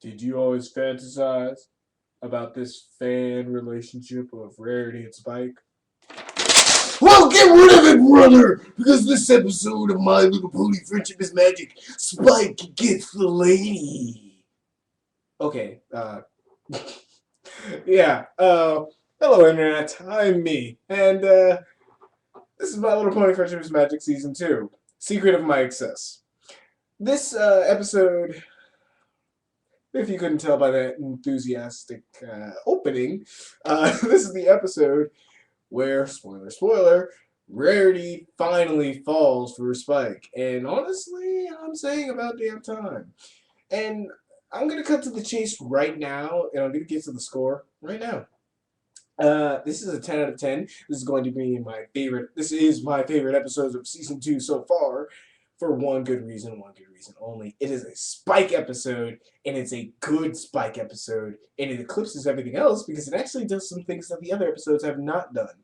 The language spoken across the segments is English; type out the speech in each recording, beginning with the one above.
Did you always fantasize about this fan relationship of Rarity and Spike? Well, get rid of it, brother! Because this episode of My Little Pony Friendship is Magic, Spike gets the lady. Okay, yeah, hello Internet, I'm me, and this is My Little Pony Friendship is Magic Season 2, Secret of My Excess. This episode, if you couldn't tell by that enthusiastic opening, this is the episode where, spoiler, spoiler, Rarity finally falls for Spike. And honestly, I'm saying about damn time. And I'm going to cut to the chase right now, and I'm going to get to the score right now. This is a 10 out of 10. This is going to be my favorite. This is my favorite episodes of season 2 so far, for one good reason only. It is a Spike episode, and it's a good Spike episode, and it eclipses everything else because it actually does some things that the other episodes have not done.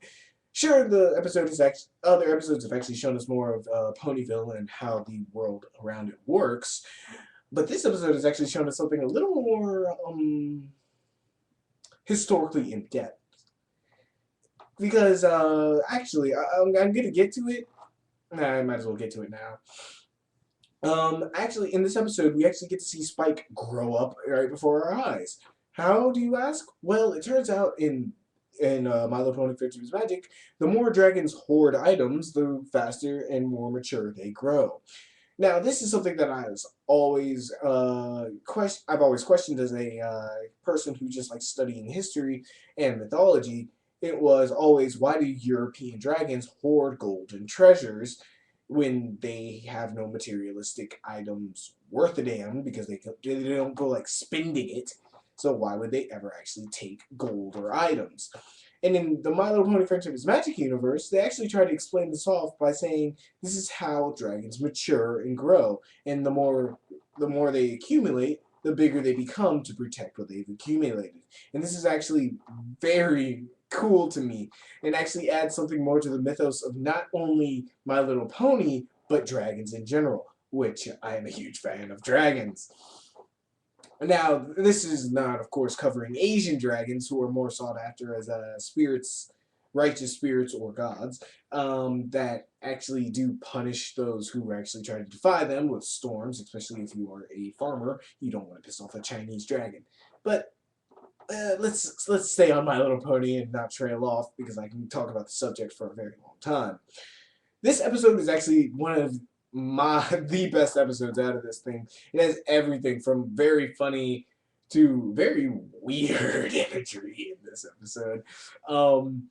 Sure, other episodes have actually shown us more of Ponyville and how the world around it works, but this episode has actually shown us something a little more historically in depth. Because I'm gonna get to it. Nah, I might as well get to it now. Actually, in this episode, we actually get to see Spike grow up right before our eyes. How do you ask? Well, it turns out in My Little Pony: Friendship is Magic, the more dragons hoard items, the faster and more mature they grow. Now, this is something that I've always questioned as a person who just likes studying history and mythology. It was always, why do European dragons hoard golden treasures when they have no materialistic items worth a damn because they don't go like spending it. So why would they ever actually take gold or items? And in the My Little Pony Friendship is Magic universe, they actually try to explain this off by saying this is how dragons mature and grow, and the more they accumulate, the bigger they become to protect what they've accumulated. And this is actually very cool to me, and actually adds something more to the mythos of not only My Little Pony but dragons in general, which I am a huge fan of dragons. Now, this is not, of course, covering Asian dragons who are more sought after as spirits, righteous spirits or gods, that actually do punish those who actually try to defy them with storms, especially if you are a farmer. You don't want to piss off a Chinese dragon. But let's stay on My Little Pony and not trail off because I can talk about the subject for a very long time. This episode is actually one of the best episodes out of this thing. It has everything from very funny to very weird imagery in this episode. Um,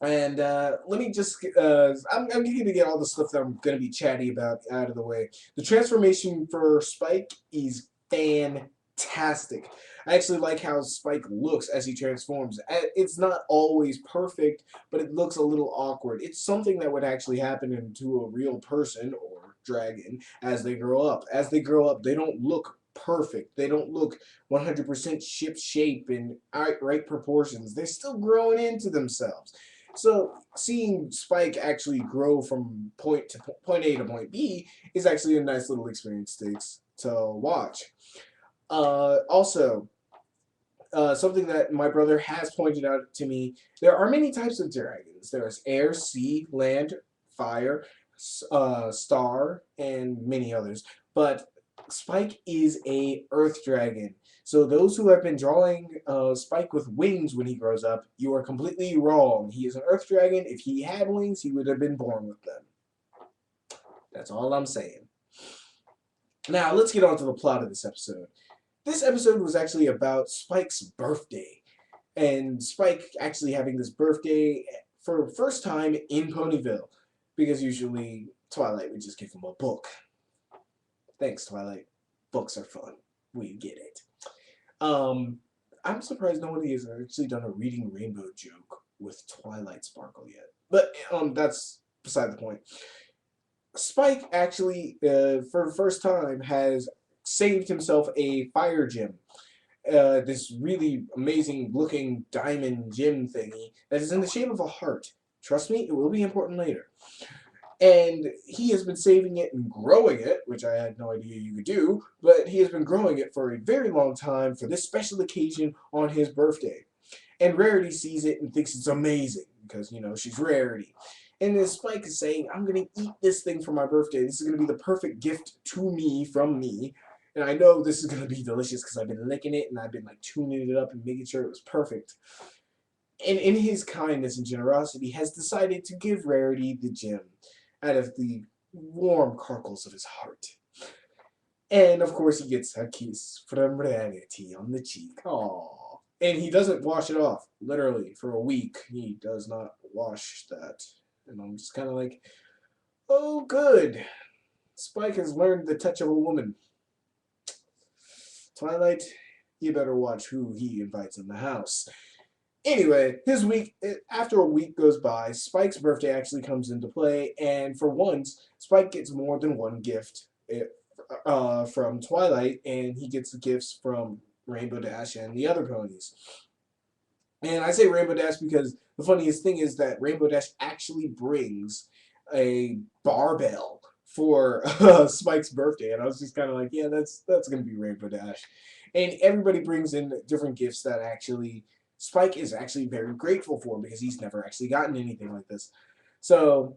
and let me just, I'm going to get all the stuff that I'm going to be chatty about out of the way. The transformation for Spike is fantastic. I actually like how Spike looks as he transforms. It's not always perfect, but it looks a little awkward. It's something that would actually happen into a real person or dragon as they grow up. As they grow up, they don't look perfect. They don't look 100% ship shape and right proportions. They're still growing into themselves. So seeing Spike actually grow from point A to point B is actually a nice little experience to watch. Also, something that my brother has pointed out to me, there are many types of dragons. There's air, sea, land, fire, star, and many others. But Spike is a earth dragon. So those who have been drawing Spike with wings when he grows up, you are completely wrong. He is an earth dragon. If he had wings, he would have been born with them. That's all I'm saying. Now, let's get on to the plot of this episode. This episode was actually about Spike's birthday, and Spike actually having this birthday for the first time in Ponyville, because usually Twilight would just give him a book. Thanks, Twilight. Books are fun. We get it. Um, I'm surprised nobody has actually done a Reading Rainbow joke with Twilight Sparkle yet, but that's beside the point. Spike actually, for the first time, has saved himself a fire gem. This really amazing looking diamond gem thingy that is in the shape of a heart. Trust me, it will be important later. And he has been saving it and growing it, which I had no idea you could do, but he has been growing it for a very long time for this special occasion on his birthday. And Rarity sees it and thinks it's amazing because, she's Rarity. And then Spike is saying, I'm going to eat this thing for my birthday. This is going to be the perfect gift to me from me. And I know this is going to be delicious because I've been licking it and I've been like tuning it up and making sure it was perfect. And in his kindness and generosity, has decided to give Rarity the gem out of the warm carkles of his heart. And of course, he gets a kiss from Rarity on the cheek. Aww. And he doesn't wash it off, literally, for a week. He does not wash that. And I'm just kind of like, oh, good. Spike has learned the touch of a woman. Twilight, you better watch who he invites in the house. Anyway, after a week goes by, Spike's birthday actually comes into play, and for once, Spike gets more than one gift from Twilight, and he gets the gifts from Rainbow Dash and the other ponies. And I say Rainbow Dash because the funniest thing is that Rainbow Dash actually brings a barbell for Spike's birthday, and I was just kind of like, yeah, that's gonna be Rainbow Dash. And everybody brings in different gifts that actually Spike is actually very grateful for because he's never actually gotten anything like this. So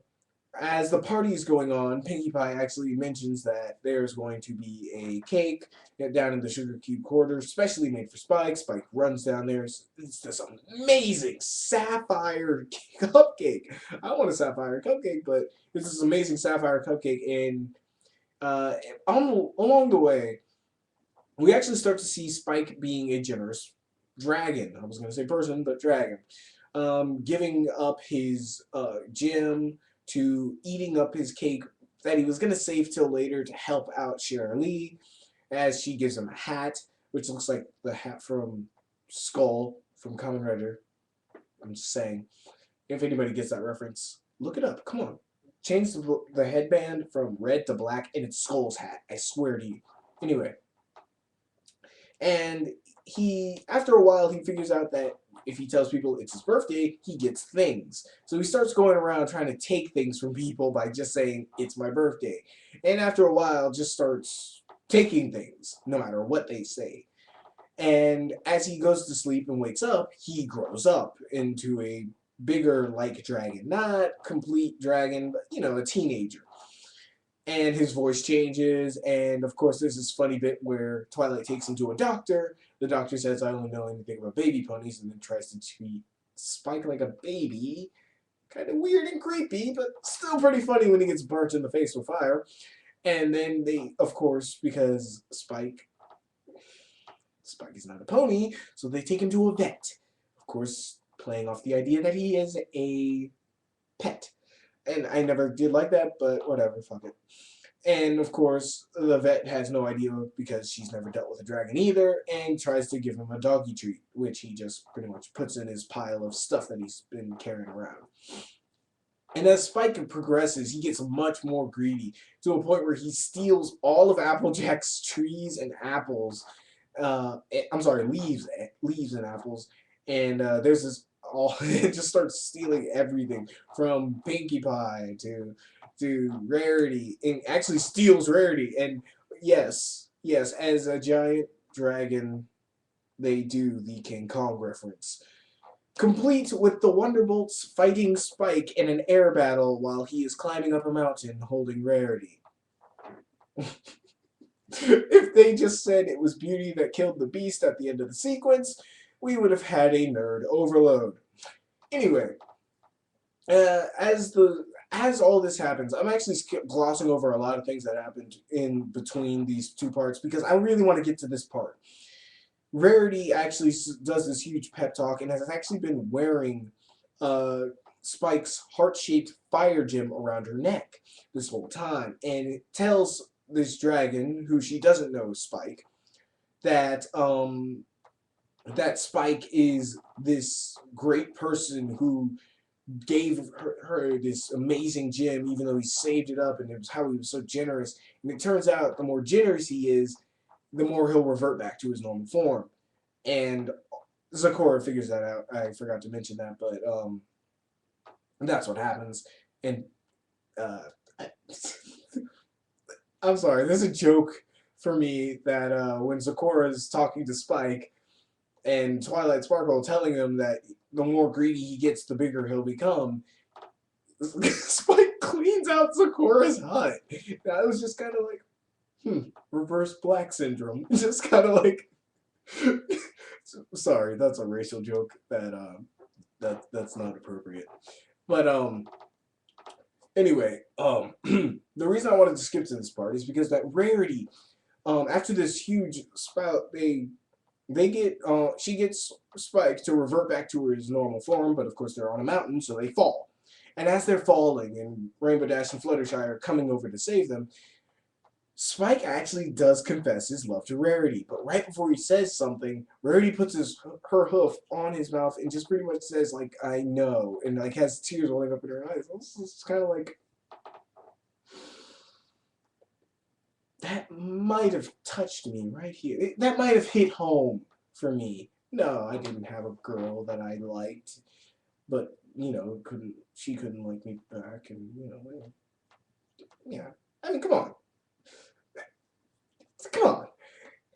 as the party is going on, Pinkie Pie actually mentions that there's going to be a cake down in the Sugar Cube quarters, specially made for Spike. Spike runs down there. It's this amazing sapphire cupcake. I want a sapphire cupcake, but it's this amazing sapphire cupcake. And along the way, we actually start to see Spike being a generous dragon. I was going to say person, but dragon. Giving up his gym to eating up his cake that he was going to save till later to help out Shirley as she gives him a hat, which looks like the hat from Skull from Kamen Rider. I'm just saying. If anybody gets that reference, look it up. Come on. Change the headband from red to black and it's Skull's hat. I swear to you. Anyway. And after a while, he figures out that if he tells people it's his birthday, he gets things. So he starts going around trying to take things from people by just saying, it's my birthday. And after a while, just starts taking things, no matter what they say. And as he goes to sleep and wakes up, he grows up into a bigger, like dragon. Not complete dragon, but, a teenager. And his voice changes, and of course there's this funny bit where Twilight takes him to a doctor. The doctor says, I only know anything about baby ponies, and then tries to treat Spike like a baby. Kind of weird and creepy, but still pretty funny when he gets burnt in the face with fire. And then they, of course, because Spike is not a pony, so they take him to a vet. Of course, playing off the idea that he is a pet. And I never did like that, but whatever, fuck it. And of course, the vet has no idea because she's never dealt with a dragon either, and tries to give him a doggy treat, which he just pretty much puts in his pile of stuff that he's been carrying around. And as Spike progresses, he gets much more greedy to a point where he steals all of Applejack's trees and apples. I'm sorry, leaves and apples. And there's this it just starts stealing everything from Pinkie Pie to Rarity, and actually steals Rarity. And yes, as a giant dragon, they do the King Kong reference, complete with the Wonderbolts fighting Spike in an air battle while he is climbing up a mountain holding Rarity. If they just said it was Beauty that killed the Beast at the end of the sequence, we would have had a nerd overload. Anyway, as all this happens, I'm actually glossing over a lot of things that happened in between these two parts because I really want to get to this part. Rarity actually does this huge pep talk and has actually been wearing Spike's heart-shaped fire gem around her neck this whole time, and it tells this dragon, who she doesn't know is Spike, that that Spike is this great person who gave her this amazing gem, even though he saved it up, and it was how he was so generous. And it turns out the more generous he is, the more he'll revert back to his normal form. And Zecora figures that out. I forgot to mention that, but that's what happens. And I, I'm sorry. There's a joke for me that when Sakura is talking to Spike and Twilight Sparkle telling him that the more greedy he gets, the bigger he'll become. Spike cleans out Sakura's hut. That was just kind of like, reverse black syndrome. Just kind of like, sorry, that's a racial joke that's not appropriate. But anyway, the reason I wanted to skip to this part is because that Rarity, after this huge spout, they get she gets Spike to revert back to his normal form, but of course they're on a mountain, so they fall. And as they're falling, and Rainbow Dash and Fluttershy are coming over to save them, Spike actually does confess his love to Rarity. But right before he says something, Rarity puts her hoof on his mouth and just pretty much says like, "I know," and like has tears rolling up in her eyes. It's kind of like that might have touched me right here. That might have hit home for me. No, I didn't have a girl that I liked, but she couldn't like me back, and yeah. I mean, come on. Come on.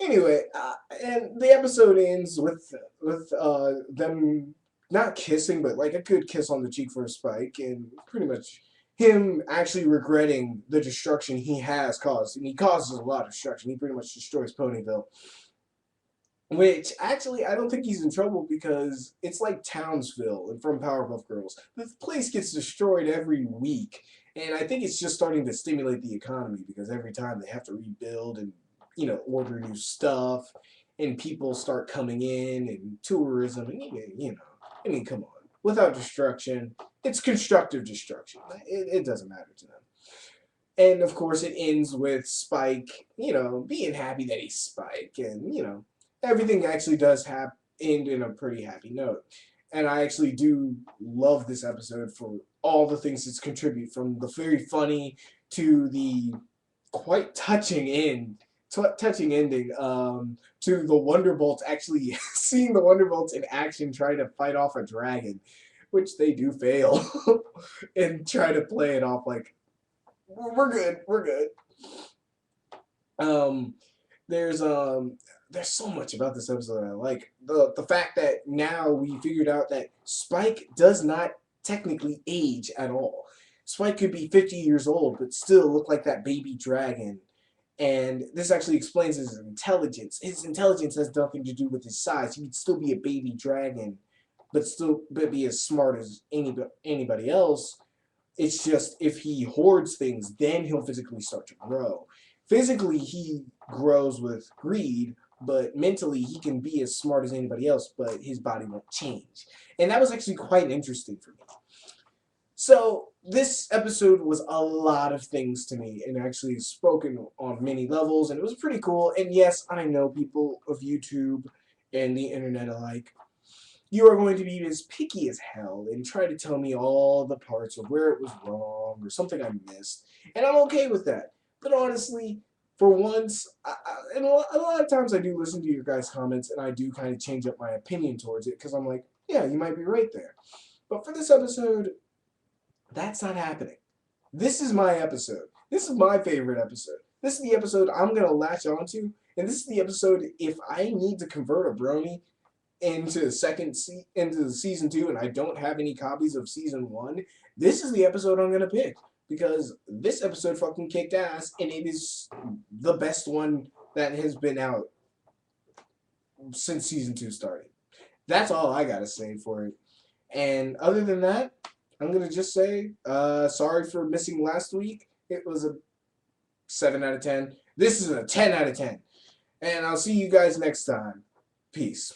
Anyway, and the episode ends with them not kissing, but like a good kiss on the cheek for Spike, and pretty much him actually regretting the destruction he has caused, and he causes a lot of destruction. He pretty much destroys Ponyville, which actually I don't think he's in trouble because it's like Townsville and from Powerpuff Girls. The place gets destroyed every week, and I think it's just starting to stimulate the economy because every time they have to rebuild and order new stuff, and people start coming in, and tourism, and I mean, come on. Without destruction, it's constructive destruction. It doesn't matter to them. And of course, it ends with Spike, being happy that he's Spike, and everything actually does end in a pretty happy note. And I actually do love this episode for all the things it's contribute, from the very funny to the quite touching ending, to the Wonderbolts actually seeing the Wonderbolts in action trying to fight off a dragon, which they do fail, and try to play it off like, we're good. There's so much about this episode that I like. The fact that now we figured out that Spike does not technically age at all. Spike could be 50 years old but still look like that baby dragon. And this actually explains his intelligence. His intelligence has nothing to do with his size. He could still be a baby dragon, but be as smart as anybody else. It's just if he hoards things, then he'll physically start to grow. Physically, he grows with greed, but mentally, he can be as smart as anybody else, but his body won't change. And that was actually quite interesting for me. So this episode was a lot of things to me, and actually spoken on many levels, and it was pretty cool. And yes, I know people of YouTube and the internet alike, you are going to be as picky as hell and try to tell me all the parts of where it was wrong or something I missed, and I'm okay with that. But honestly, for once, and a lot of times I do listen to your guys' comments, and I do kind of change up my opinion towards it, because I'm like, yeah, you might be right there. But for this episode, that's not happening. This is my episode. This is my favorite episode. This is the episode I'm going to latch onto, and this is the episode, if I need to convert a brony into season 2 and I don't have any copies of season 1, this is the episode I'm going to pick. Because this episode fucking kicked ass, and it is the best one that has been out since season 2 started. That's all I gotta say for it. And other than that, I'm gonna just say, sorry for missing last week. It was a 7 out of 10. This is a 10 out of 10. And I'll see you guys next time. Peace.